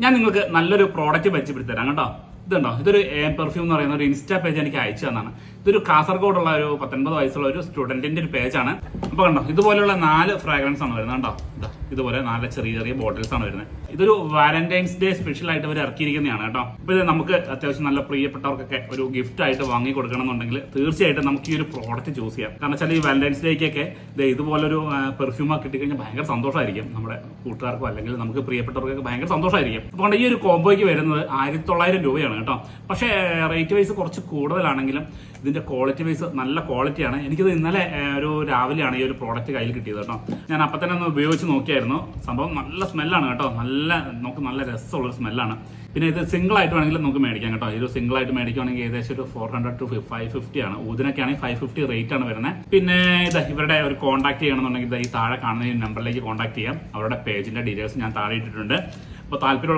ഞാൻ നിങ്ങൾക്ക് നല്ലൊരു പ്രോഡക്റ്റ് പരിചയപ്പെടുത്തി തരാം കേട്ടോ. ഇതുണ്ടോ, ഇതൊരു പെർഫ്യൂം എന്ന് പറയുന്ന ഒരു ഇൻസ്റ്റാ പേജ് എനിക്ക് അയച്ചു തന്നാണ്. ഇതൊരു കാസർഗോഡുള്ള ഒരു 19 വയസ്സുള്ള ഒരു സ്റ്റുഡന്റിന്റെ ഒരു പേജാണ്. അപ്പൊ കണ്ടോ, ഇതുപോലെയുള്ള 4 ഫ്രാഗ്രൻസ് ആണ് വരുന്നത് കേട്ടോ. ഇതുപോലെ 4 ചെറിയ ചെറിയ ബോട്ടിൽസ് ആണ് വരുന്നത്. ഇതൊരു വാലന്റൈൻസ് ഡേ സ്പെഷ്യൽ ആയിട്ട് അവർ ഇറക്കിയിരിക്കുന്നതാണ് കേട്ടോ. അപ്പൊ ഇത് നമുക്ക് അത്യാവശ്യം നല്ല പ്രിയപ്പെട്ടവർക്കൊക്കെ ഒരു ഗിഫ്റ്റ് ആയിട്ട് വാങ്ങി കൊടുക്കണം എന്നുണ്ടെങ്കിൽ തീർച്ചയായിട്ടും നമുക്ക് ഈ ഒരു പ്രോഡക്റ്റ് ചൂസ് ചെയ്യാം. കാരണം വെച്ചാൽ ഈ വാലന്റൈൻസ് ഡേക്കൊക്കെ ഇതുപോലൊരു പെർഫ്യൂം ഒക്കെ കിട്ടിക്കഴിഞ്ഞാൽ ഭയങ്കര സന്തോഷമായിരിക്കും. നമ്മുടെ കൂട്ടുകാർക്കോ അല്ലെങ്കിൽ നമുക്ക് പ്രിയപ്പെട്ടവർക്കൊക്കെ ഭയങ്കര സന്തോഷമായിരിക്കും. അപ്പോൾ ഈ ഒരു കോംബോയ്ക്ക് വരുന്നത് 1900 രൂപയാണ് കേട്ടോ. പക്ഷേ റേറ്റ് വൈസ് കുറച്ച് കൂടുതലാണെങ്കിലും ഇതിന്റെ ക്വാളിറ്റി വൈസ് നല്ല ക്വാളിറ്റിയാണ്. എനിക്കിത് ഇന്നലെ ഒരു രാവിലെയാണ് ഈ ഒരു പ്രോഡക്റ്റ് കയ്യിൽ കിട്ടിയത് കേട്ടോ. ഞാൻ അപ്പം തന്നെ ഒന്ന് ഉപയോഗിച്ച് നോക്കിയായിരുന്നു. സംഭവം നല്ല സ്മെല്ലാണ് കേട്ടോ. നമുക്ക് നല്ല രസമുള്ള സ്മെല്ലാണ്. പിന്നെ ഇത് സിംഗിൾ ആയിട്ട് വേണമെങ്കിൽ നമുക്ക് മേടിക്കാം കേട്ടോ. ഇത് സിംഗിൾ ആയിട്ട് മേടിക്കുകയാണെങ്കിൽ ഏകദേശം ഒരു 400 to 550 ആണ്. ഊതിനൊക്കെ ആണെങ്കിൽ 550 റേറ്റ് ആണ് വരുന്നത്. പിന്നെ ഇവരുടെ ഒരു കോൺടാക്ട് ചെയ്യണമെന്നുണ്ടെങ്കിൽ ഈ താഴെ കാണുന്ന ഈ നമ്പറിലേക്ക് കോൺടാക്ട് ചെയ്യാം. അവരുടെ പേജിന്റെ ഡീറ്റെയിൽസ് ഞാൻ താഴെ ഇട്ടിട്ടുണ്ട്. അപ്പോൾ താല്പര്യം